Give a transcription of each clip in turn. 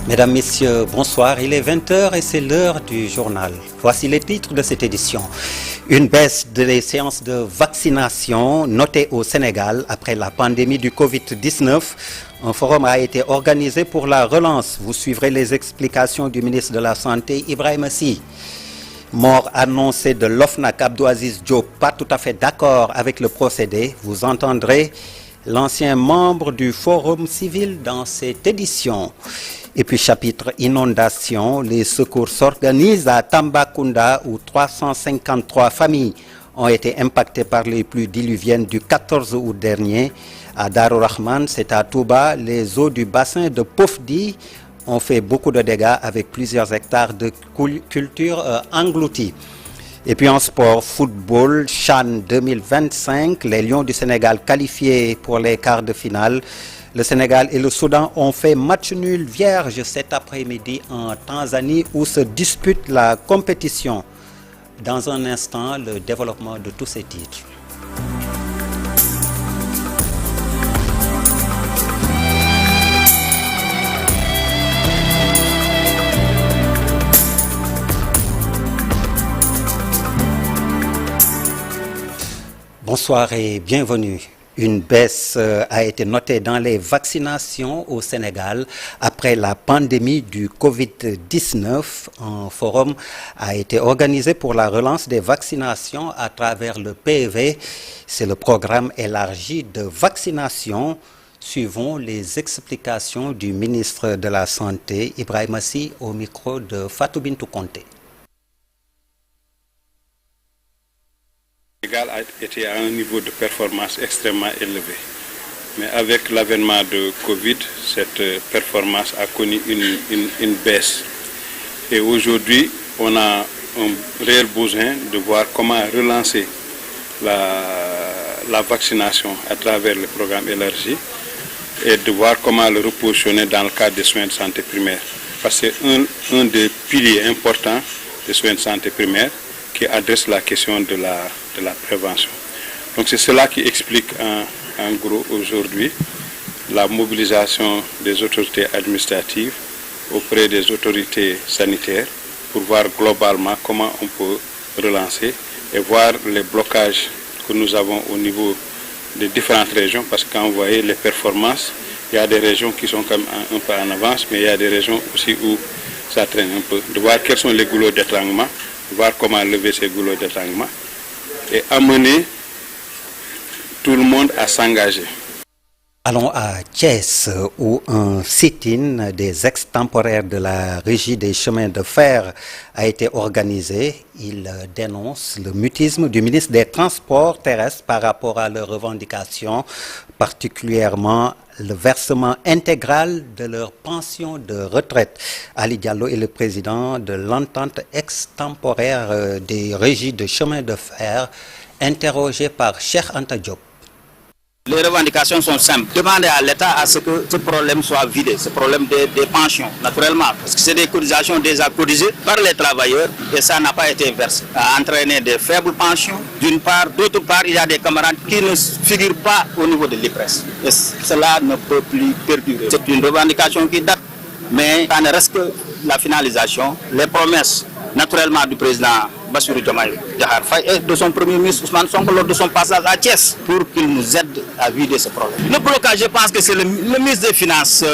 Mesdames, Messieurs, bonsoir. Il est 20h et c'est l'heure du journal. Voici les titres de cette édition. Une baisse des séances de vaccination notée au Sénégal après la pandémie du Covid-19. Un forum a été organisé pour la relance. Vous suivrez les explications du ministre de la Santé, Ibrahima Sy. Mort annoncée de l'OFNAC, Abdou Aziz Diop, pas tout à fait d'accord avec le procédé. Vous entendrez l'ancien membre du Forum civil dans cette édition. Et puis chapitre inondation, les secours s'organisent à Tambacounda où 353 familles ont été impactées par les pluies diluviennes du 14 août dernier. À Darou Rahman, c'est à Touba, les eaux du bassin de Pofdi ont fait beaucoup de dégâts avec plusieurs hectares de cultures engloutis. Et puis en sport, football, CHAN 2025, les Lions du Sénégal qualifiés pour les quarts de finale. Le Sénégal et le Soudan ont fait match nul vierge cet après-midi en Tanzanie où se dispute la compétition. Dans un instant, le développement de tous ces titres. Bonsoir et bienvenue. Une baisse a été notée dans les vaccinations au Sénégal après la pandémie du Covid-19. Un forum a été organisé pour la relance des vaccinations à travers le PEV. C'est le programme élargi de vaccination. Suivons les explications du ministre de la Santé, Ibrahima Sy, au micro de Fatou Bintou Conté. Le Sénégal a été à un niveau de performance extrêmement élevé. Mais avec l'avènement de Covid, cette performance a connu une baisse. Et aujourd'hui, on a un réel besoin de voir comment relancer la vaccination à travers le programme élargi et de voir comment le repositionner dans le cadre des soins de santé primaire. Parce que c'est un des piliers importants des soins de santé primaire qui adresse la question de la prévention. Donc c'est cela qui explique en gros aujourd'hui la mobilisation des autorités administratives auprès des autorités sanitaires pour voir globalement comment on peut relancer et voir les blocages que nous avons au niveau des différentes régions, parce que quand vous voyez les performances, il y a des régions qui sont quand même un peu en avance, mais il y a des régions aussi où ça traîne un peu. De voir quels sont les goulots d'étranglement, voir comment lever ces goulots d'étranglement et amener tout le monde à s'engager. Allons à Thiès où un sit-in des extemporaires de la Régie des chemins de fer a été organisé. Il dénonce le mutisme du ministre des Transports terrestres par rapport à leurs revendications, particulièrement le versement intégral de leur pension de retraite. Ali Diallo est le président de l'entente extemporaire des régies de chemin de fer, interrogé par Cheikh Anta Diop. Les revendications sont simples. Demander à l'État à ce que ce problème soit vidé, ce problème des pensions, naturellement. Parce que c'est des cotisations déjà cotisées par les travailleurs et ça n'a pas été versé. Ça a entraîné des faibles pensions, d'une part. D'autre part, il y a des camarades qui ne figurent pas au niveau de l'IPRES. Et cela ne peut plus perdurer. C'est une revendication qui date, mais ça ne reste que la finalisation, les promesses, naturellement, du président Bassirou Diomaye Diakhar Faye et de son premier ministre Ousmane Sonko lors de son passage à Thiès pour qu'il nous aide à vider ce problème. Le blocage, je pense que c'est le ministre des Finances,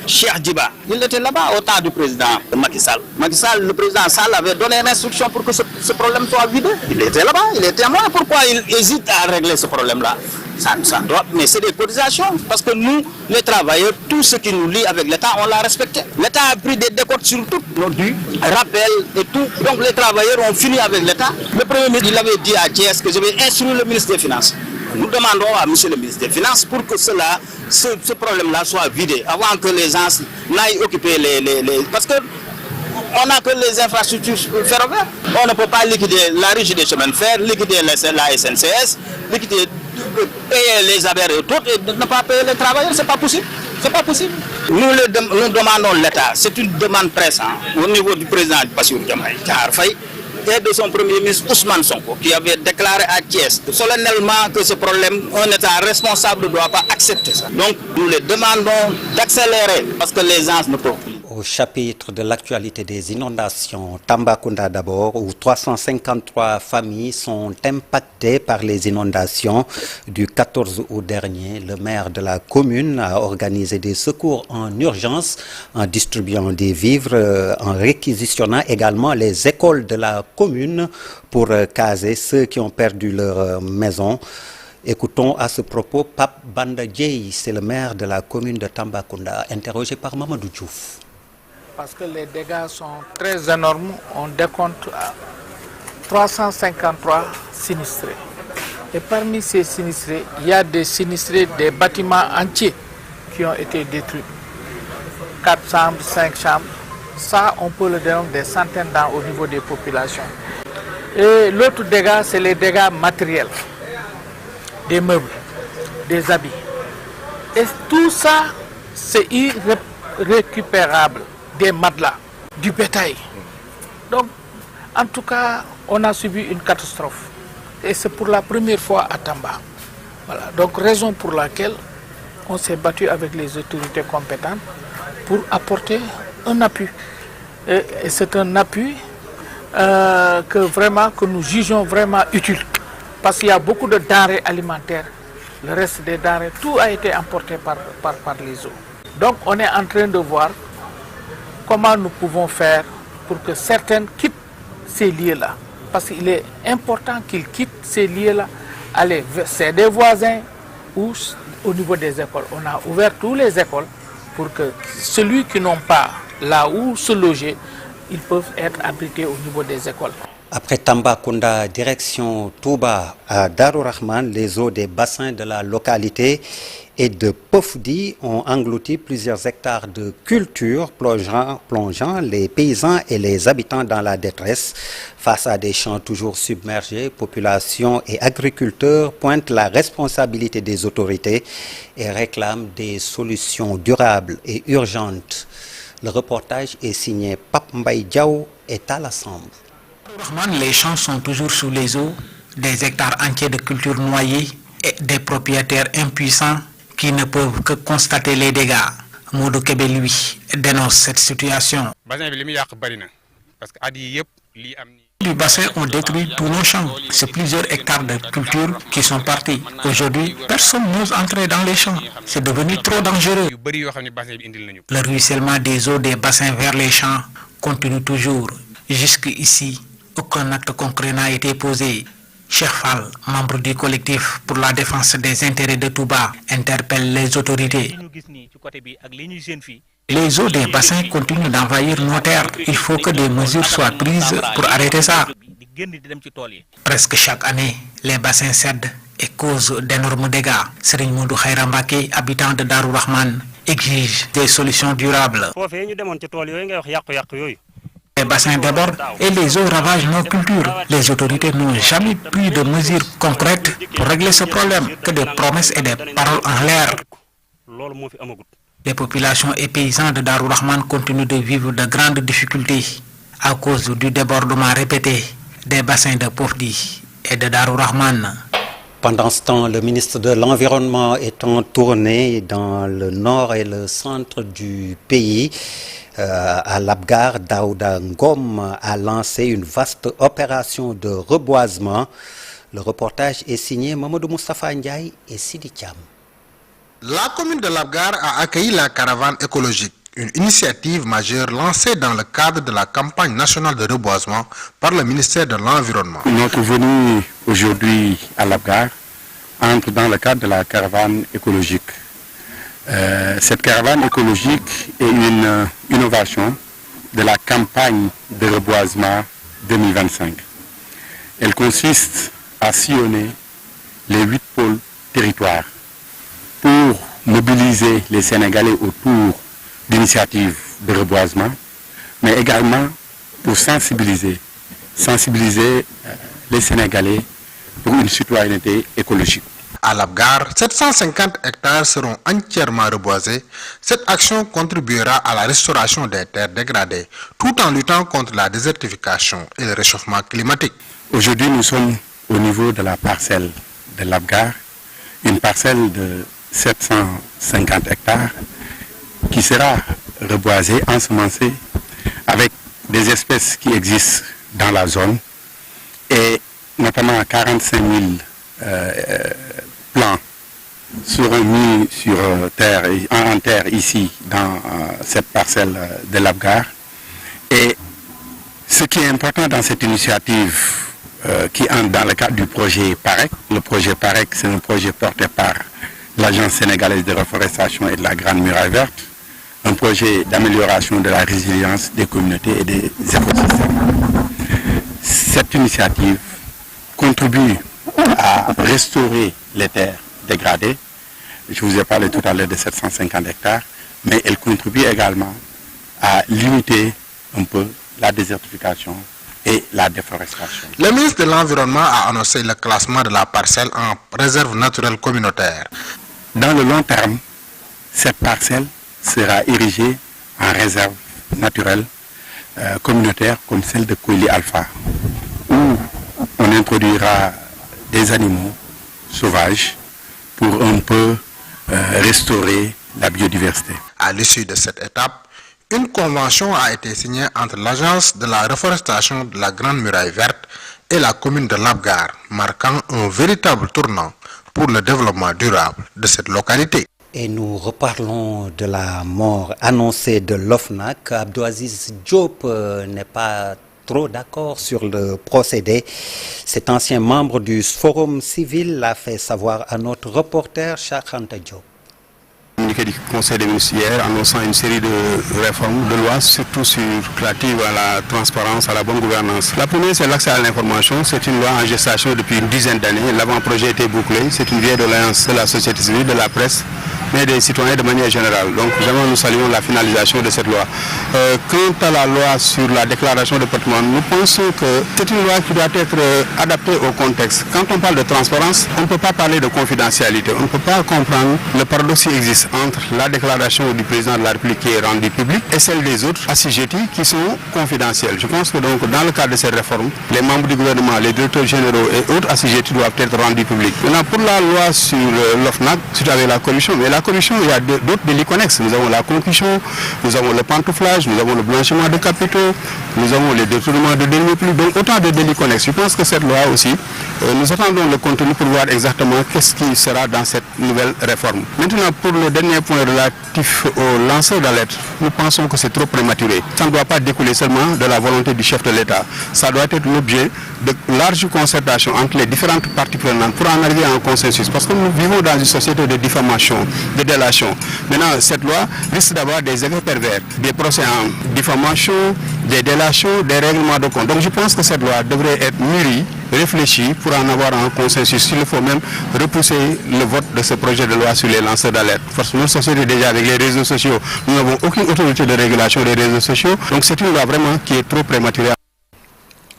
Cheikh Djiba. Il était là-bas au temps du président Macky Sall. Macky Sall, le président Sall avait donné l'instruction pour que ce problème soit vidé. Il était là-bas, il était témoin. Pourquoi il hésite à régler ce problème-là? Mais c'est des cotisations, parce que nous, les travailleurs, tout ce qui nous lie avec l'État, on l'a respecté. L'État a pris des décotes sur toutes nos dus, rappels et tout. Donc les travailleurs ont fini avec l'État. Le Premier ministre, il avait dit à Thiès que je vais instruire le ministre des Finances. Nous demandons à M. le ministre des Finances pour que ce problème-là soit vidé, avant que les gens n'aillent occuper parce que on n'a que les infrastructures ferroviaires. On ne peut pas liquider la régie des chemins de fer, liquider la SNCS, liquider, payer les affaires et tout, et ne pas payer les travailleurs, c'est pas possible. C'est pas possible. Nous demandons l'État, c'est une demande pressante au niveau du président Bassirou Diomaye Diakhar Faye et de son premier ministre Ousmane Sonko, qui avait déclaré à Thiès solennellement que ce problème, un État responsable ne doit pas accepter ça. Donc nous les demandons d'accélérer parce que les gens ne peuvent plus. Au chapitre de l'actualité des inondations, Tambacounda d'abord, où 353 familles sont impactées par les inondations. Du 14 août dernier, le maire de la commune a organisé des secours en urgence en distribuant des vivres, en réquisitionnant également les écoles de la commune pour caser ceux qui ont perdu leur maison. Écoutons à ce propos Pape Banda Dieye, c'est le maire de la commune de Tambacounda, interrogé par Mamadou Diouf. Parce que les dégâts sont très énormes, on décompte à 353 sinistrés. Et parmi ces sinistrés, il y a des sinistrés des bâtiments entiers qui ont été détruits. 4 chambres, 5 chambres, ça on peut le dénommer des centaines au niveau des populations. Et l'autre dégât, c'est les dégâts matériels, des meubles, des habits. Et tout ça, c'est irrécupérable. Des matelas, du bétail. Donc, en tout cas, on a subi une catastrophe. Et c'est pour la première fois à Tamba. Voilà. Donc, raison pour laquelle on s'est battu avec les autorités compétentes pour apporter un appui. Et c'est un appui que nous jugeons vraiment utile. Parce qu'il y a beaucoup de denrées alimentaires. Le reste des denrées, tout a été emporté par les eaux. Donc, on est en train de voir comment nous pouvons faire pour que certaines quittent ces lieux-là. Parce qu'il est important qu'ils quittent ces lieux-là, aller vers des voisins ou au niveau des écoles. On a ouvert toutes les écoles pour que ceux qui n'ont pas là où se loger, ils peuvent être abrités au niveau des écoles. Après Tambacounda, direction Touba à Darou Rahman, les eaux des bassins de la localité et de Pofdi ont englouti plusieurs hectares de culture, plongeant les paysans et les habitants dans la détresse. Face à des champs toujours submergés, population et agriculteurs pointent la responsabilité des autorités et réclament des solutions durables et urgentes. Le reportage est signé Pape Mbaye Diaw et Tala Samb. Les champs sont toujours sous les eaux, des hectares entiers de cultures noyées et des propriétaires impuissants qui ne peuvent que constater les dégâts. Modou Kébé, lui, dénonce cette situation. Les bassins ont détruit tous nos champs. C'est plusieurs hectares de cultures qui sont partis. Aujourd'hui, personne n'ose entrer dans les champs. C'est devenu trop dangereux. Le ruissellement des eaux des bassins vers les champs continue toujours. Jusqu'ici, aucun acte concret n'a été posé. Cheikh Fall, membre du collectif pour la défense des intérêts de Touba, interpelle les autorités. Les eaux des bassins continuent d'envahir nos terres. Il faut que des mesures soient prises pour arrêter ça. Presque chaque année, les bassins cèdent et causent d'énormes dégâts. Serigne Modou Khayra Mbacké, habitant de Darou Rahman, exige des solutions durables. Les bassins débordent et les eaux ravagent nos cultures. Les autorités n'ont jamais pris de mesures concrètes pour régler ce problème, que des promesses et des paroles en l'air. Les populations et paysans de Darou Rahman continuent de vivre de grandes difficultés à cause du débordement répété des bassins de Pofdi et de Darou Rahman. Pendant ce temps, le ministre de l'Environnement est en tournée dans le nord et le centre du pays. À l'Abgar, Daouda Ngom a lancé une vaste opération de reboisement. Le reportage est signé Mamadou Moustapha Ndiaye et Sidi Thiam. La commune de l'Abgar a accueilli la caravane écologique, une initiative majeure lancée dans le cadre de la campagne nationale de reboisement par le ministère de l'Environnement. Notre venue aujourd'hui à l'Abgar entre dans le cadre de la caravane écologique. Cette caravane écologique est une innovation de la campagne de reboisement 2025. Elle consiste à sillonner les 8 pôles territoires pour mobiliser les Sénégalais autour d'initiatives de reboisement, mais également pour sensibiliser les Sénégalais pour une citoyenneté écologique. À l'Abgar, 750 hectares seront entièrement reboisés. Cette action contribuera à la restauration des terres dégradées, tout en luttant contre la désertification et le réchauffement climatique. Aujourd'hui, nous sommes au niveau de la parcelle de l'Abgar, une parcelle de 750 hectares qui sera reboisées, ensemencées avec des espèces qui existent dans la zone et notamment 45 000 plants mis sur terre, en terre ici dans cette parcelle de l'Abgar. Et ce qui est important dans cette initiative qui entre dans le cadre du projet PAREC, le projet PAREC c'est un projet porté par l'Agence sénégalaise de reforestation et de la Grande Muraille Verte, un projet d'amélioration de la résilience des communautés et des écosystèmes. Cette initiative contribue à restaurer les terres dégradées. Je vous ai parlé tout à l'heure de 750 hectares, mais elle contribue également à limiter un peu la désertification et la déforestation. Le ministre de l'Environnement a annoncé le classement de la parcelle en réserve naturelle communautaire. Dans le long terme, cette parcelle sera érigée en réserve naturelle communautaire comme celle de Koili Alpha, où on introduira des animaux sauvages pour un peu restaurer la biodiversité. À l'issue de cette étape, une convention a été signée entre l'Agence de la reforestation de la Grande Muraille Verte et la commune de l'Abgar, marquant un véritable tournant pour le développement durable de cette localité. Et nous reparlons de la mort annoncée de l'OFNAC. Abdouaziz Diop n'est pas trop d'accord sur le procédé. Cet ancien membre du Forum civil l'a fait savoir à notre reporter Cheikh Anta Diop. Communiqué du Conseil des ministres hier annonçant une série de réformes de lois, surtout relatives à la transparence, à la bonne gouvernance. La première, c'est l'accès à l'information. C'est une loi en gestation depuis une dizaine d'années. L'avant-projet était bouclé. C'est une vieille doléance de la société civile, de la presse, mais des citoyens de manière générale. Donc, vraiment, nous saluons la finalisation de cette loi. Quant à la loi sur la déclaration de patrimoine, nous pensons que c'est une loi qui doit être adaptée au contexte. Quand on parle de transparence, on ne peut pas parler de confidentialité. On ne peut pas comprendre le paradoxe qui existe entre la déclaration du président de la République qui est rendue publique et celle des autres assujettis qui sont confidentiels. Je pense que donc dans le cadre de cette réforme, les membres du gouvernement, les directeurs généraux et autres assujettis doivent être rendus publics. Maintenant, pour la loi sur l'OFNAC, c'est avec la corruption. Mais la corruption, il y a d'autres délits connexes. Nous avons la concussion, nous avons le pantouflage, nous avons le blanchiment de capitaux, nous avons les détournements de deniers publics. Donc autant de délits connexes. Je pense que cette loi aussi, nous attendons le contenu pour voir exactement qu'est-ce qui sera dans cette nouvelle réforme. Maintenant, pour le dernier point relatif aux lanceurs d'alerte, nous pensons que c'est trop prématuré. Ça ne doit pas découler seulement de la volonté du chef de l'État. Ça doit être l'objet de larges concertations entre les différentes parties prenantes pour en arriver à un consensus. Parce que nous vivons dans une société de diffamation, de délation. Maintenant, cette loi risque d'avoir des effets pervers, des procès en diffamation, des délations, des règlements de compte. Donc je pense que cette loi devrait être mûrie, réfléchie pour en avoir un consensus. Il faut même repousser le vote de ce projet de loi sur les lanceurs d'alerte. Parce que notre société déjà avec les réseaux sociaux, nous n'avons aucune autorité de régulation des réseaux sociaux. Donc c'est une loi vraiment qui est trop prématurée.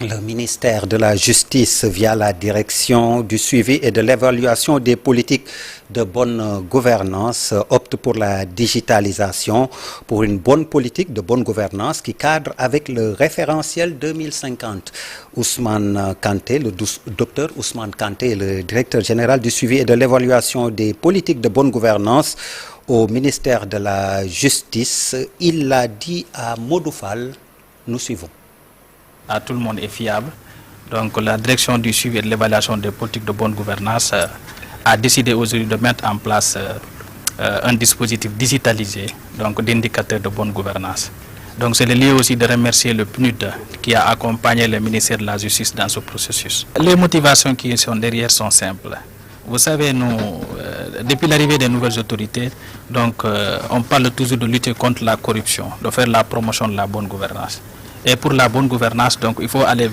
Le ministère de la Justice, via la direction du suivi et de l'évaluation des politiques de bonne gouvernance, opte pour la digitalisation, pour une bonne politique de bonne gouvernance qui cadre avec le référentiel 2050. Ousmane Kanté, le docteur Ousmane Kanté, le directeur général du suivi et de l'évaluation des politiques de bonne gouvernance au ministère de la Justice, il l'a dit à Modoufal. Nous suivons. Tout le monde est fiable. Donc la direction du suivi et de l'évaluation des politiques de bonne gouvernance a décidé aujourd'hui de mettre en place un dispositif digitalisé d'indicateurs de bonne gouvernance. Donc c'est le lieu aussi de remercier le PNUD qui a accompagné le ministère de la Justice dans ce processus. Les motivations qui sont derrière sont simples. Vous savez, nous, depuis l'arrivée des nouvelles autorités, on parle toujours de lutter contre la corruption, de faire la promotion de la bonne gouvernance. Et pour la bonne gouvernance, il faut aller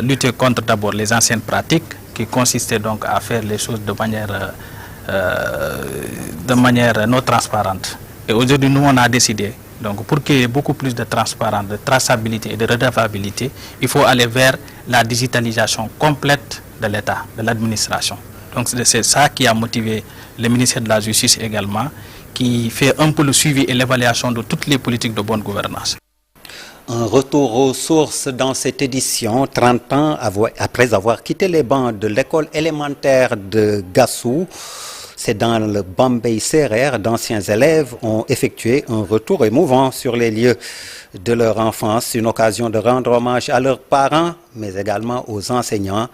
lutter contre d'abord les anciennes pratiques qui consistaient à faire les choses de manière non transparente. Et aujourd'hui, nous, on a décidé, pour qu'il y ait beaucoup plus de transparence, de traçabilité et de redevabilité, il faut aller vers la digitalisation complète de l'État, de l'administration. Donc c'est ça qui a motivé le ministère de la Justice également, qui fait un peu le suivi et l'évaluation de toutes les politiques de bonne gouvernance. Un retour aux sources dans cette édition, 30 ans après avoir quitté les bancs de l'école élémentaire de Gassou. C'est dans le Bambey Serer, d'anciens élèves ont effectué un retour émouvant sur les lieux de leur enfance, une occasion de rendre hommage à leurs parents, mais également aux enseignants.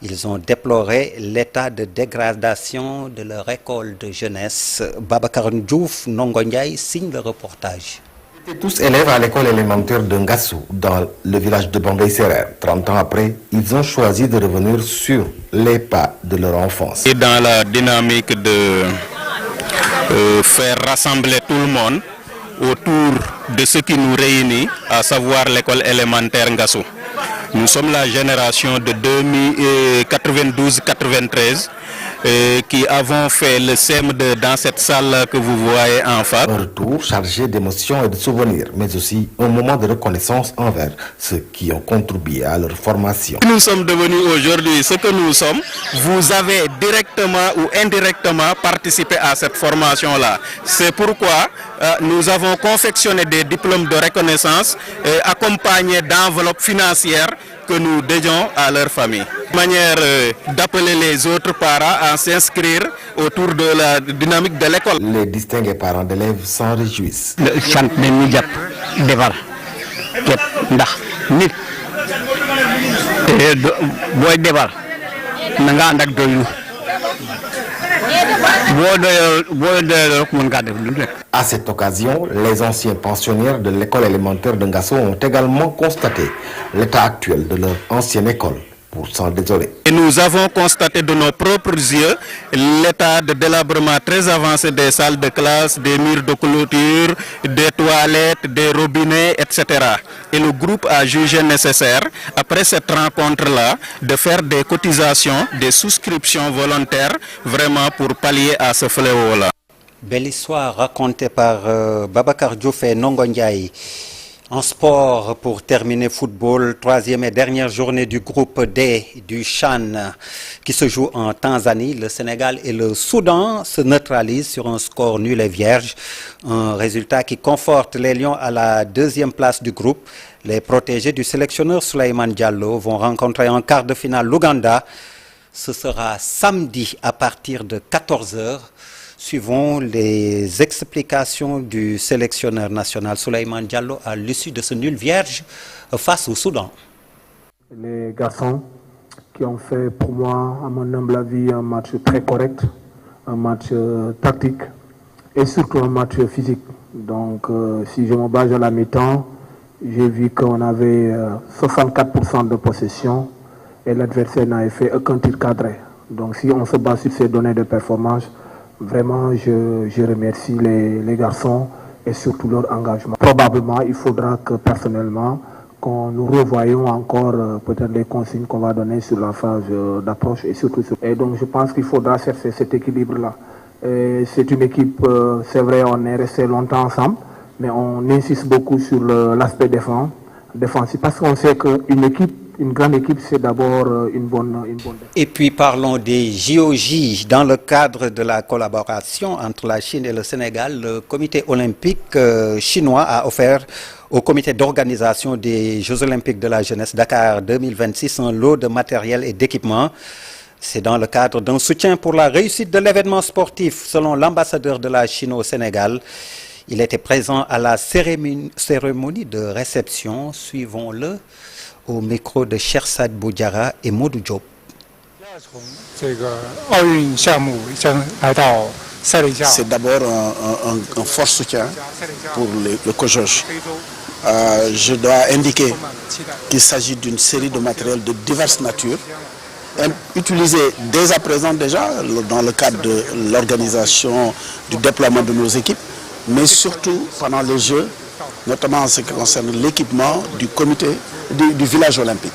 Ils ont déploré l'état de dégradation de leur école de jeunesse. Babacar Diouf, Ndongo Ndiaye signe le reportage. Ils étaient tous élèves à l'école élémentaire de Ngassou, dans le village de Bambey Serer. 30 ans après, ils ont choisi de revenir sur les pas de leur enfance. Et dans la dynamique de faire rassembler tout le monde autour de ce qui nous réunit, à savoir l'école élémentaire Ngassou. Nous sommes la génération de 92-93 qui avons fait le CM2 dans cette salle que vous voyez en face. Un retour chargé d'émotions et de souvenirs, mais aussi un moment de reconnaissance envers ceux qui ont contribué à leur formation. Nous sommes devenus aujourd'hui ce que nous sommes. Vous avez directement ou indirectement participé à cette formation-là. C'est pourquoi nous avons confectionné des diplômes de reconnaissance accompagnés d'enveloppes financières que nous dédions à leur famille. Manière d'appeler les autres parents à s'inscrire autour de la dynamique de l'école. Les distingués parents d'élèves s'en réjouissent. À cette occasion, les anciens pensionnaires de l'école élémentaire de Ngassou ont également constaté l'état actuel de leur ancienne école pour s'en désoler. Et nous avons constaté de nos propres yeux l'état de délabrement très avancé des salles de classe, des murs de clôture, des toilettes, des robinets, etc. Et le groupe a jugé nécessaire, après cette rencontre-là, de faire des cotisations, des souscriptions volontaires, vraiment pour pallier à ce fléau-là. Belle histoire racontée par Babacar Diouf et Ndongo Ndiaye. En sport, pour terminer football, troisième et dernière journée du groupe D du CHAN qui se joue en Tanzanie. Le Sénégal et le Soudan se neutralisent sur un score nul et vierge. Un résultat qui conforte les Lions à la deuxième place du groupe. Les protégés du sélectionneur Souleymane Diallo vont rencontrer en quart de finale l'Ouganda. Ce sera samedi à partir de 14h. Suivons les explications du sélectionneur national Souleymane Diallo à l'issue de ce nul vierge face au Soudan. Les garçons qui ont fait pour moi, à mon humble avis, un match très correct, un match tactique et surtout un match physique. Donc si je me base à la mi-temps, j'ai vu qu'on avait 64% de possession et l'adversaire n'avait fait aucun tir cadré. Donc si on se base sur ces données de performance, vraiment, je remercie les garçons et surtout leur engagement. Probablement, il faudra que personnellement, qu'on nous revoyions encore peut-être les consignes qu'on va donner sur la phase d'approche et surtout. Et donc, je pense qu'il faudra chercher cet équilibre-là. C'est une équipe, c'est vrai, on est resté longtemps ensemble, mais on insiste beaucoup sur l'aspect défensif parce qu'on sait qu'une équipe, une grande équipe, c'est d'abord une bonne. Et puis parlons des JOJ. Dans le cadre de la collaboration entre la Chine et le Sénégal, le comité olympique chinois a offert au comité d'organisation des Jeux olympiques de la jeunesse Dakar 2026 un lot de matériel et d'équipement. C'est dans le cadre d'un soutien pour la réussite de l'événement sportif, selon l'ambassadeur de la Chine au Sénégal. Il était présent à la cérémonie de réception. Suivons-le au micro de Chersad Boudjara et Modou Diop. C'est d'abord un fort soutien pour le COJOJ. Je dois indiquer qu'il s'agit d'une série de matériels de diverses natures, utilisés dès à présent déjà dans le cadre de l'organisation du déploiement de nos équipes, mais surtout pendant les Jeux, notamment en ce qui concerne l'équipement du comité du village olympique.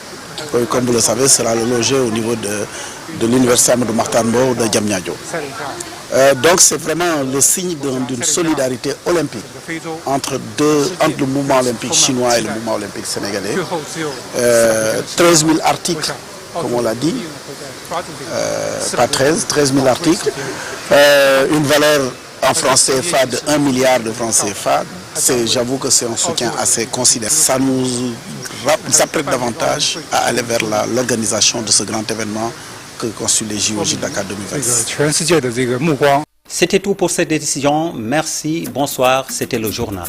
Comme vous le savez, sera logé au niveau de l'université Amadou Mahtar Mbow de Diamniadio. Donc c'est vraiment le signe d'une solidarité olympique entre le mouvement olympique chinois et le mouvement olympique sénégalais. 13 000 articles, comme on l'a dit, pas 13 000 articles, une valeur en francs CFA de 1 milliard de francs CFA. J'avoue que c'est un soutien assez considérable. Ça nous apprête davantage à aller vers l'organisation de ce grand événement que constituent les JOJ Dakar 2026. C'était tout pour cette édition. Merci, bonsoir, c'était le journal.